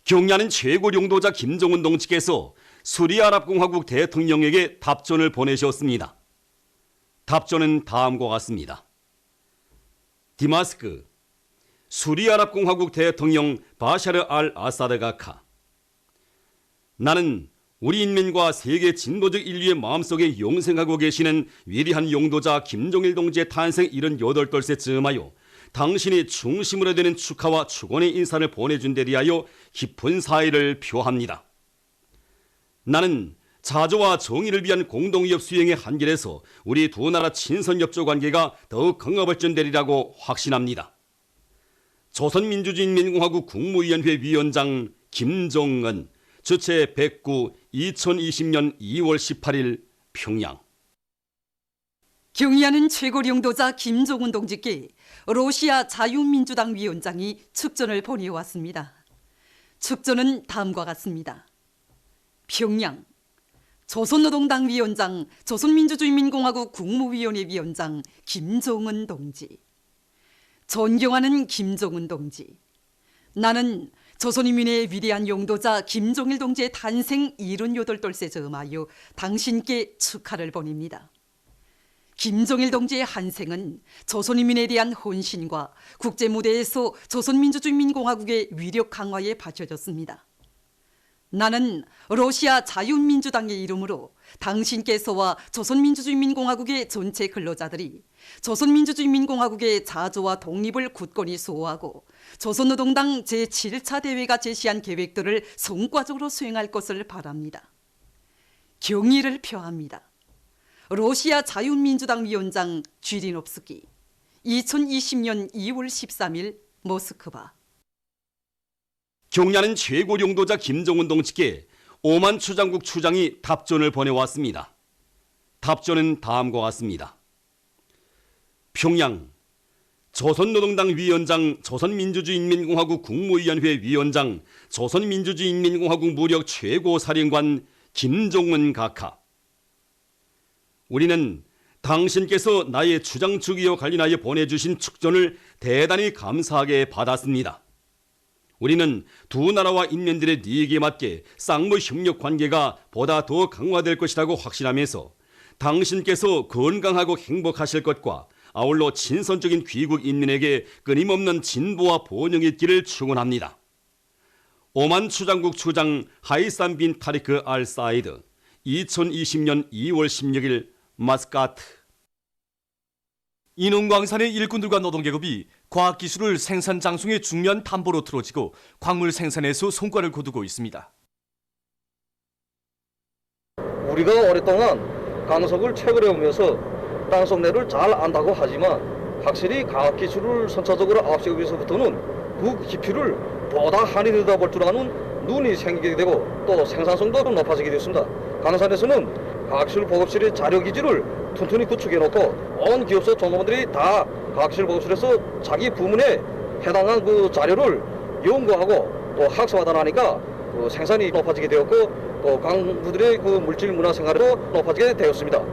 경야는 최고領導자 김정은 동지께서 수리아랍공화국 대통령에게 답전을 보내셨습니다. 답전은 다음과 같습니다. 디마스크, 수리아랍공화국 대통령 바샤르 알 아사드 가카. 나는 우리 인민과 세계 진보적 인류의 마음속에 영생하고 계시는 위대한 용도자 김정일 동지의 탄생 78돌째 즈음하여 당신이 중심으로 되는 축하와 축원의 인사를 보내준 데 대하여 깊은 사의를 표합니다. 나는 자조와 정의를 위한 공동위협 수행의 한길에서 우리 두 나라 친선협조 관계가 더욱 강화발전되리라고 확신합니다. 조선민주주의인민공화국 국무위원회 위원장 김정은, 주최 109 2020년 2월 18일 평양. 경의하는 최고領導자 김정은 동지께 러시아 자유민주당 위원장이 축전을 보내왔습니다. 축전은 다음과 같습니다. 평양, 조선노동당 위원장, 조선민주주의인민공화국 국무위원회 위원장 김정은 동지. 존경하는 김정은 동지, 나는 조선인민의 위대한 용도자 김정일 동지의 탄생 78돌째 즈음하여 당신께 축하를 보냅니다. 김정일 동지의 한생은 조선인민에 대한 헌신과 국제무대에서 조선민주주의인민공화국의 위력 강화에 바쳐졌습니다. 나는 러시아 자유민주당의 이름으로 당신께서와 조선민주주의인민공화국의 전체 근로자들이 조선민주주의인민공화국의 자조와 독립을 굳건히 수호하고 조선노동당 제7차 대회가 제시한 계획들을 성과적으로 수행할 것을 바랍니다. 경의를 표합니다. 러시아 자유민주당 위원장 쥐리노프스키, 2020년 2월 13일 모스크바. 경야는 최고領導자 김정은 동지께 오만 추장국 추장이 답전을 보내왔습니다. 답전은 다음과 같습니다. 평양, 조선노동당 위원장, 조선민주주의인민공화국 국무위원회 위원장, 조선민주주의인민공화국 무력 최고사령관 김정은 각하. 우리는 당신께서 나의 추장 주기와 관련하여 보내주신 축전을 대단히 감사하게 받았습니다. 우리는 두 나라와 인민들의利益에 맞게 쌍무 협력 관계가 보다 더 강화될 것이라고 확신하면서 당신께서 건강하고 행복하실 것과 아울러 친선적인 귀국 인민에게 끊임없는 진보와 번영이 있기를 축원합니다. 오만 추장국 추장 하이산 빈 타리크 알 사이드, 2020년 2월 16일 마스카트. 인원광산의 일꾼들과 노동계급이 과학기술을 생산 장송의 중요한 담보로 틀어지고 광물 생산에서 성과를 거두고 있습니다. 우리가 오랫동안 강석을 채굴해 오면서 땅속내를 잘 안다고 하지만 확실히 과학기술을 선차적으로 앞세우기 위해서부터는 그 깊이를 보다 한이 들여다볼 줄 아는 눈이 생기게 되고 또 생산성도 높아지게 되었습니다. 강산에서는 과학기술 보급실의 자료기지를 튼튼히 구축해놓고 온 기업소 종업원들이 다 과학기술 보급실에서 자기 부문에 해당한 그 자료를 연구하고 또 학습하다 나니까 그 생산이 높아지게 되었고 또 강부들의 그 물질 문화 생활도 높아지게 되었습니다.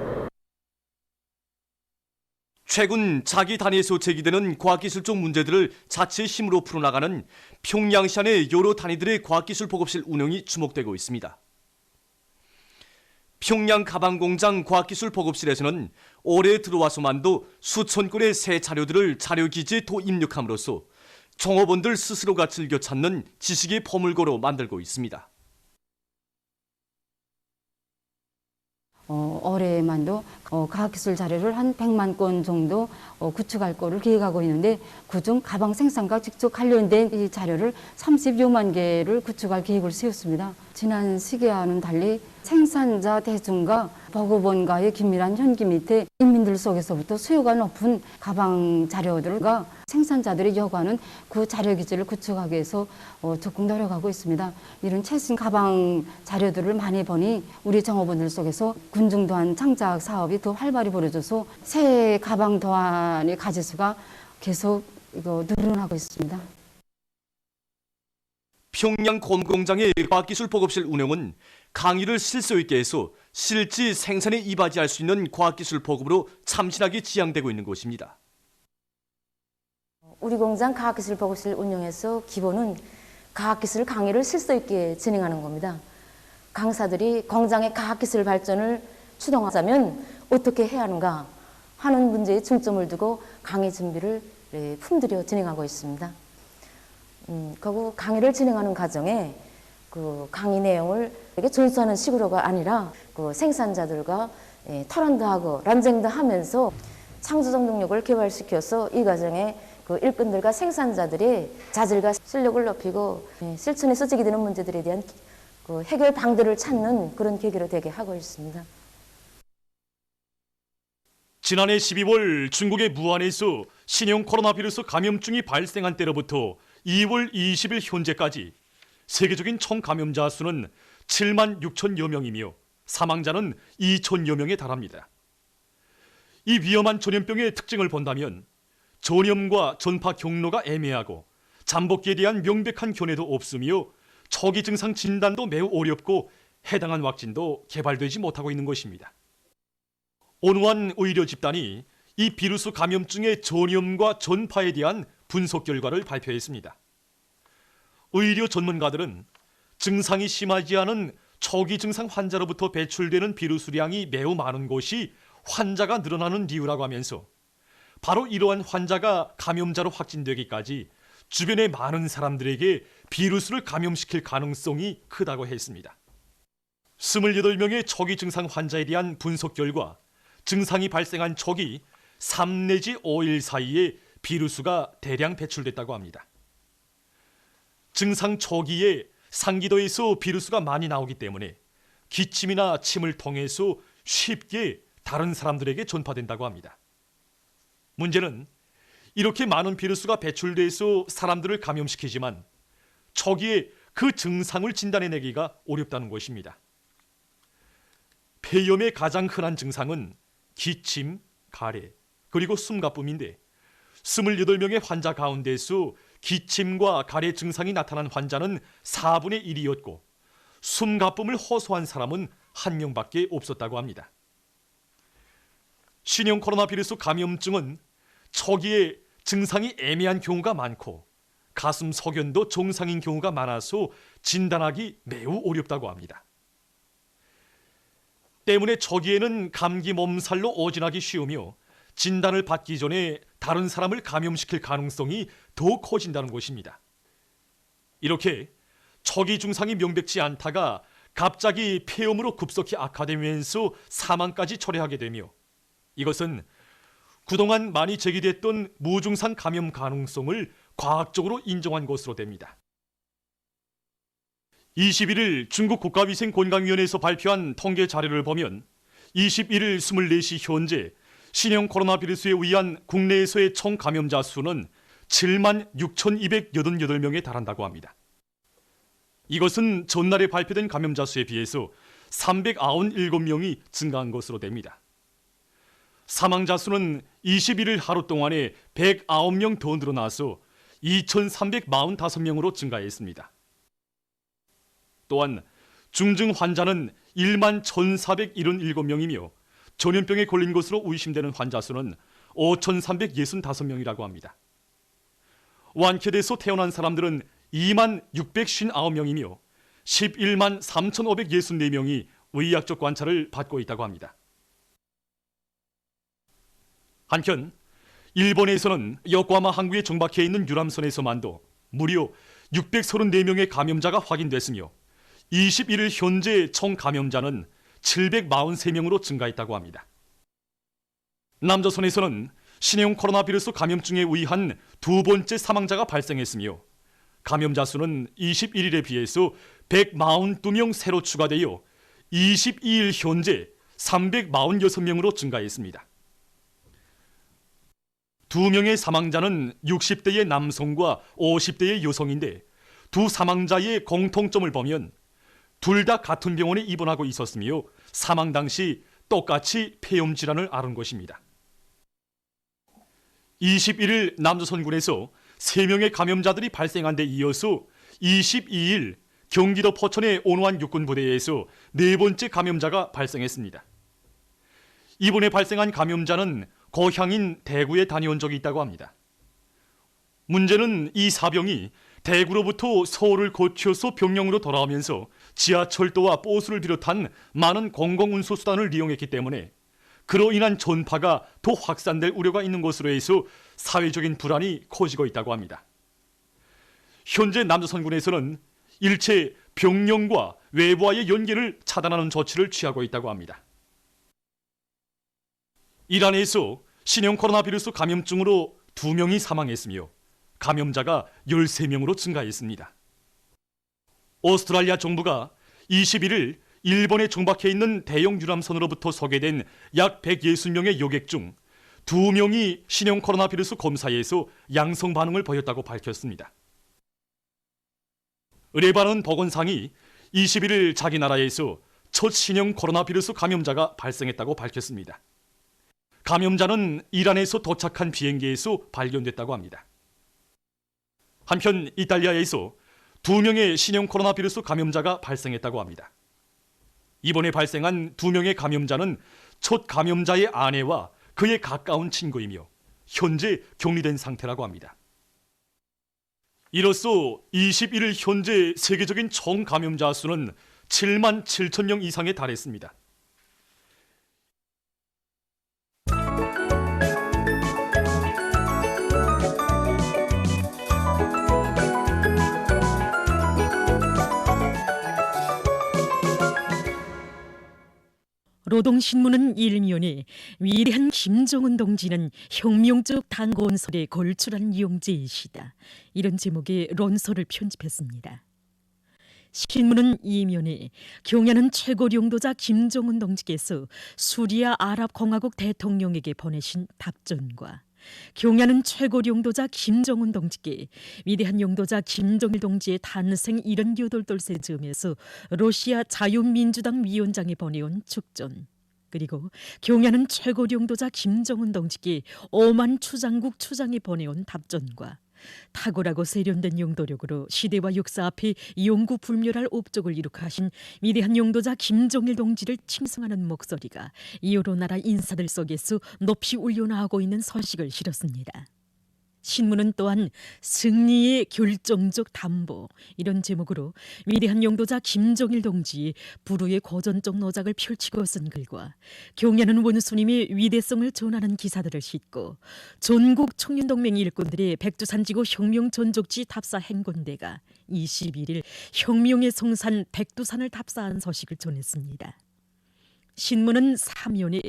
최근 자기 단위에서 제기되는 과학기술적 문제들을 자체의 힘으로 풀어나가는 평양시 안의 여러 단위들의 과학기술 보급실 운영이 주목되고 있습니다. 평양 가방공장 과학기술 보급실에서는 올해 들어와서만도 수천 건의 새 자료들을 자료기지에 더 입력함으로써 종업원들 스스로가 즐겨 찾는 지식의 보물고로 만들고 있습니다. 올해만도 과학기술 자료를 한 100만 건 정도 구축할 거를 계획하고 있는데 그중 가방 생산과 직접 관련된 이 자료를 30여만 개를 구축할 계획을 세웠습니다. 지난 시기와는 달리 생산자 대중과 보급원과의 긴밀한 현기 밑에 인민들 속에서부터 수요가 높은 가방 자료들과 생산자들이 요구하는 그 자료 기지를 구축하기 위해서 적극 노력하고 있습니다. 이런 최신 가방 자료들을 많이 보니 우리 종업원들 속에서 군중 도안 창작 사업이 더 활발히 벌어져서 새 가방 도안의 가지수가 계속 늘어나고 있습니다. 평양 곰공장의 과학기술 보급실 운영은 강의를 실소 있게 해서 실지 생산에 이바지할 수 있는 과학기술 보급으로 참신하게 지향되고 있는 곳입니다. 우리 공장 과학기술 보급실 운영에서 기본은 과학기술 강의를 실소 있게 진행하는 겁니다. 강사들이 공장의 과학기술 발전을 추동하자면 어떻게 해야 하는가 하는 문제에 중점을 두고 강의 준비를 품들여 진행하고 있습니다. 그리고 강의를 진행하는 과정에 그 강의 내용을 이렇게 전수하는 식으로가 아니라 그 생산자들과 토론도 하고 란쟁도 하면서 창조적 능력을 개발시켜서 이 과정에 그 일꾼들과 생산자들이 자질과 실력을 높이고 실천에 쓰지게 되는 문제들에 대한 그 해결 방도를 찾는 그런 계기로 되게 하고 있습니다. 지난해 12월 중국의 무안에서 신형 코로나 바이러스 감염증이 발생한 때로부터 2월 20일 현재까지 세계적인 총 감염자 수는 7만 6천여 명이며 사망자는 2천여 명에 달합니다. 이 위험한 전염병의 특징을 본다면 전염과 전파 경로가 애매하고 잠복기에 대한 명백한 견해도 없으며 초기 증상 진단도 매우 어렵고 해당한 확진도 개발되지 못하고 있는 것입니다. 온우한 의료 집단이 이 비루스 감염증의 전염과 전파에 대한 분석 결과를 발표했습니다. 의료 전문가들은 증상이 심하지 않은 초기 증상 환자로부터 배출되는 비루스량이 매우 많은 것이 환자가 늘어나는 이유라고 하면서 바로 이러한 환자가 감염자로 확진되기까지 주변의 많은 사람들에게 비루스를 감염시킬 가능성이 크다고 했습니다. 28명의 초기 증상 환자에 대한 분석 결과 증상이 발생한 초기 3 내지 5일 사이에 비루스가 대량 배출됐다고 합니다. 증상 초기에 상기도에서 비루스가 많이 나오기 때문에 기침이나 침을 통해서 쉽게 다른 사람들에게 전파된다고 합니다. 문제는 이렇게 많은 비루스가 배출돼서 사람들을 감염시키지만 초기에 그 증상을 진단해내기가 어렵다는 것입니다. 폐렴의 가장 흔한 증상은 기침, 가래, 그리고 숨가쁨인데 28명의 환자 가운데서 기침과 가래 증상이 나타난 환자는 4분의 1이었고 숨가쁨을 호소한 사람은 1명밖에 없었다고 합니다. 신형 코로나 바이러스 감염증은 초기에 증상이 애매한 경우가 많고 가슴 소견도 정상인 경우가 많아서 진단하기 매우 어렵다고 합니다. 때문에 초기에는 감기 몸살로 오진하기 쉬우며 진단을 받기 전에 다른 사람을 감염시킬 가능성이 더 커진다는 것입니다. 이렇게 초기 증상이 명백치 않다가 갑자기 폐렴으로 급속히 악화되면서 사망까지 초래하게 되며 이것은 그동안 많이 제기됐던 무증상 감염 가능성을 과학적으로 인정한 것으로 됩니다. 21일 중국 국가위생건강위원회에서 발표한 통계 자료를 보면 21일 24시 현재 신형 코로나 바이러스에 의한 국내에서의 총 감염자 수는 7만 6,288명에 달한다고 합니다. 이것은 전날에 발표된 감염자 수에 비해서 397명이 증가한 것으로 됩니다. 사망자 수는 21일 하루 동안에 109명 더 늘어나서 2,345명으로 증가했습니다. 또한 중증 환자는 1만 1,477명이며 전염병에 걸린 것으로 의심되는 환자 수는 5,365명이라고 합니다. 완쾌돼서 태어난 사람들은 2만 659명이며 11만 3,564명이 의학적 관찰을 받고 있다고 합니다. 한편 일본에서는 요코하마 항구에 정박해 있는 유람선에서만도 무려 634명의 감염자가 확인됐으며 21일 현재 총 감염자는 743명으로 증가했다고 합니다. 남조선에서는 신형 코로나 바이러스 감염증에 의한 두 번째 사망자가 발생했으며 감염자 수는 21일에 비해서 142명 새로 추가되어 22일 현재 346명으로 증가했습니다. 2명의 사망자는 60대의 남성과 50대의 여성인데 두 사망자의 공통점을 보면 둘 다 같은 병원에 입원하고 있었으며 사망 당시 똑같이 폐렴 질환을 앓은 것입니다. 21일 남조선군에서 3명의 감염자들이 발생한 데 이어서 22일 경기도 포천의 온우한 육군부대에서 4번째 감염자가 발생했습니다. 이번에 발생한 감염자는 고향인 대구에 다녀온 적이 있다고 합니다. 문제는 이 사병이 대구로부터 서울을 거쳐서 병영으로 돌아오면서 지하철도와 버스를 비롯한 많은 공공운수 수단을 이용했기 때문에 그로 인한 전파가 더 확산될 우려가 있는 것으로 해서 사회적인 불안이 커지고 있다고 합니다. 현재 남조선군에서는 일체 병영과 외부와의 연계를 차단하는 조치를 취하고 있다고 합니다. 이란에서 신형 코로나 비루스 감염증으로 2명이 사망했으며 감염자가 13명으로 증가했습니다. 오스트랄리아 정부가 21일 일본에 정박해 있는 대형 유람선으로부터 소개된 약 160명의 여객 중 2명이 신형 코로나 비루스 검사에서 양성 반응을 보였다고 밝혔습니다. 레바논 보건상이 21일 자기 나라에서 첫 신형 코로나 비루스 감염자가 발생했다고 밝혔습니다. 감염자는 이란에서 도착한 비행기에서 발견됐다고 합니다. 한편 이탈리아에서 2명의 신형 코로나 비루스 감염자가 발생했다고 합니다. 이번에 발생한 2명의 감염자는 첫 감염자의 아내와 그의 가까운 친구이며 현재 격리된 상태라고 합니다. 이로써 21일 현재 세계적인 총 감염자 수는 7만 7천 명 이상에 달했습니다. 노동신문은 일면에 위대한 김정은 동지는 혁명적 단고원설에 걸출한 용제이시다. 이런 제목의論설을 편집했습니다. 신문은 이면에 경야는 최고領導자 김정은 동지께서 수리아 아랍공화국 대통령에게 보내신 답전과 경야는 최고領導자 김정은 동지께 위대한領導자 김정일 동지의 탄생 78돌세 즈음에서 러시아 자유민주당 위원장이 보내온 축전, 그리고 경야는 최고領導자 김정은 동지께 오만 추장국 추장이 보내온 답전과 탁월하고 세련된 용도력으로 시대와 역사 앞에 영구불멸할 업적을 이룩하신 위대한 용도자 김정일 동지를 칭송하는 목소리가 여러 나라 인사들 속에서 높이 울려나오고 있는 소식을 실었습니다. 신문은 또한 승리의 결정적 담보, 이런 제목으로 위대한 용도자 김정일 동지의 불후의 고전적 노작을 펼치고 쓴 글과 경야는 원수님의 위대성을 전하는 기사들을 싣고 전국 청년동맹 일꾼들의 백두산지구 혁명전적지 답사 행군대가 21일 혁명의 성산 백두산을 답사한 소식을 전했습니다. 신문은 사면에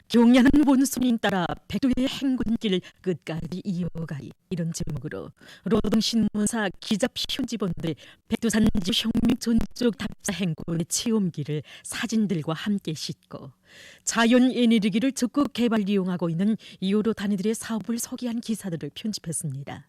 경야는 원수님 따라 백두의 행군길 끝까지 이어가리, 이런 제목으로 노동신문사 기자 편집원들의 백두산지 혁명 전적 답사 행군의 체험기를 사진들과 함께 싣고 자연 에너지를 적극 개발 이용하고 있는 여러 단위들의 사업을 소개한 기사들을 편집했습니다.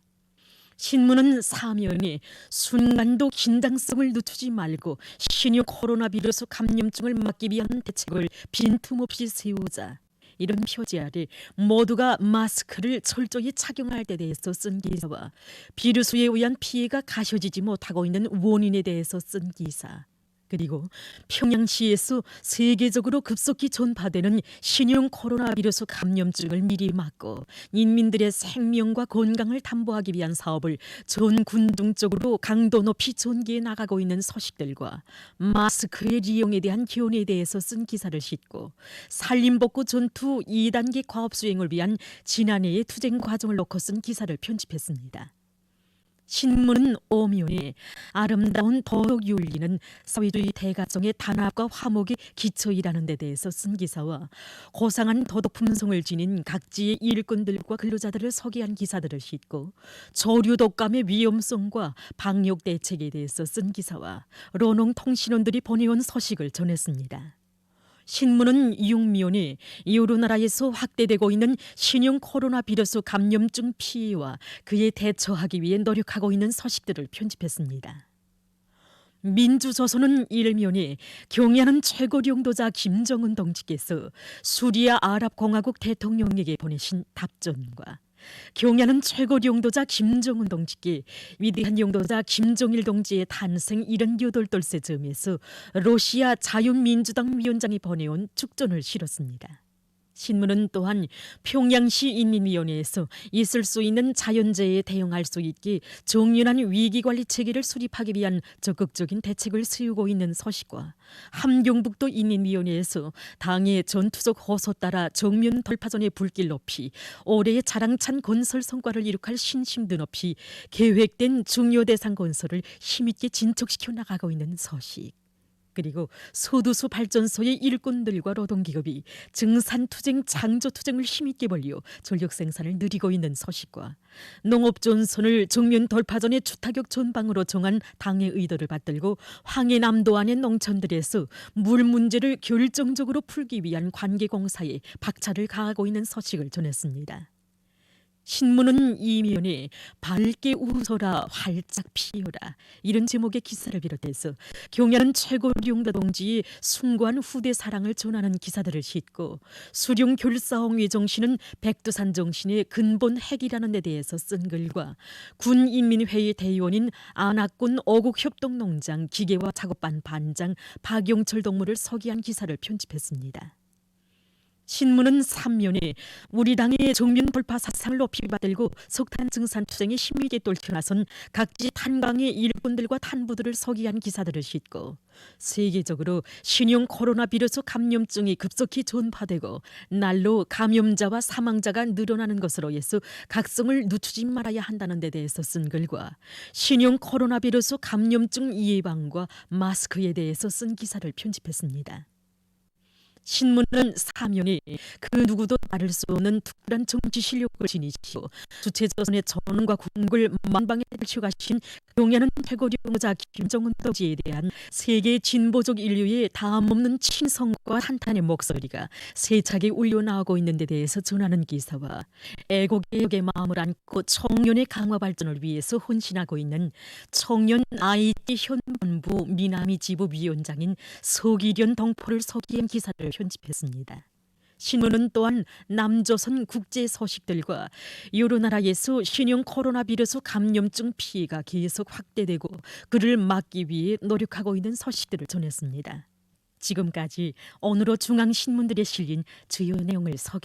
신문은 사면에 순간도 긴장성을 늦추지 말고 신형 코로나 비루스 감염증을 막기 위한 대책을 빈틈없이 세우자, 이런 표지 아래 모두가 마스크를 철저히 착용할 때 대해서 쓴 기사와 비루스에 의한 피해가 가셔지지 못하고 있는 원인에 대해서 쓴 기사, 그리고 평양시에서 세계적으로 급속히 전파되는 신형 코로나 비루스 감염증을 미리 막고 인민들의 생명과 건강을 담보하기 위한 사업을 전 군중적으로 강도 높이 전개해 나가고 있는 소식들과 마스크의 이용에 대한 견해에 대해서 쓴 기사를 싣고 산림복구 전투 2단계 과업 수행을 위한 지난해의 투쟁 과정을 놓고 쓴 기사를 편집했습니다. 신문은 오면에 아름다운 도덕 윤리는 사회주의 대가정의 단합과 화목의 기초이라는 데 대해서 쓴 기사와 고상한 도덕 품성을 지닌 각지의 일꾼들과 근로자들을 소개한 기사들을 싣고 조류 독감의 위험성과 방역 대책에 대해서 쓴 기사와 로농통신원들이 보내온 소식을 전했습니다. 신문은 6면에 여러 나라에서 확대되고 있는 신형 코로나 비루스 감염증 피해와 그에 대처하기 위해 노력하고 있는 소식들을 편집했습니다. 민주조선은 1면에 경야는 최고領導자 김정은 동지께서 수리아 아랍공화국 대통령에게 보내신 답전과 경야는 최고領導자 김정은 동지께 위대한領導자 김정일 동지의 탄생 78돌세 즈음에서 러시아 자유민주당 위원장이 보내온 축전을 실었습니다. 신문은 또한 평양시 인민위원회에서 있을 수 있는 자연재해에 대응할 수 있게 정연한 위기관리 체계를 수립하기 위한 적극적인 대책을 세우고 있는 서식과 함경북도 인민위원회에서 당의 전투적 호소 따라 정면 돌파전의 불길 높이 올해의 자랑찬 건설 성과를 이룩할 신심도 높이 계획된 중요 대상 건설을 힘있게 진척시켜 나가고 있는 서식. 그리고 소두수 발전소의 일꾼들과 노동기업이 증산투쟁, 창조투쟁을 힘있게 벌여 전력 생산을 늘리고 있는 서식과 농업존선을 정면 돌파전의 주타격 전방으로 정한 당의 의도를 받들고 황해남도 안의 농촌들에서 물 문제를 결정적으로 풀기 위한 관계공사에 박차를 가하고 있는 서식을 전했습니다. 신문은 이면에 밝게 웃어라 활짝 피어라 이런 제목의 기사를 비롯해서 경야는 최고령도 동지의 숭고한 후대 사랑을 전하는 기사들을 싣고 수령 결사홍의 정신은 백두산 정신의 근본 핵이라는 데 대해서 쓴 글과 군인민회의 대의원인 안학군 어국협동농장 기계화 작업반 반장 박용철 동무를 서기한 기사를 편집했습니다. 신문은 3면에 우리 당의 정면 돌파 사상을 높이 받들고 석탄 증산 투쟁에 힘있게 떨쳐나선 각지 탄광의 일꾼들과 탄부들을 서기한 기사들을 싣고 세계적으로 신형 코로나 비루스 감염증이 급속히 전파되고 날로 감염자와 사망자가 늘어나는 것으로 해서 각성을 늦추지 말아야 한다는 데 대해서 쓴 글과 신형 코로나 비루스 감염증 예방과 마스크에 대해서 쓴 기사를 편집했습니다. 신문은 사면에 그 누구도 다를 수 없는 특별한 정치 실력을 지니시고 주체조선의 전원과 국을 만방에 펼쳐가신 경야는 최고령자 김정은 동지에 대한 세계 진보적 인류의 다음없는 친성과 한탄의 목소리가 세차게 울려나오고 있는 데 대해서 전하는 기사와 애국개혁의 마음을 안고 청년의 강화 발전을 위해서 헌신하고 있는 청년 IT 현본부 미남이 지부 위원장인 서기련 동포를 서기한 기사를 편집했습니다. 신문은 또한 남조선 국제 소식들과 여러 나라에서 신형 코로나 비루스 감염증 피해가 계속 확대되고 그를 막기 위해 노력하고 있는 소식들을 전했습니다. 지금까지 오늘로 중앙신문들에 실린 주요 내용을 소개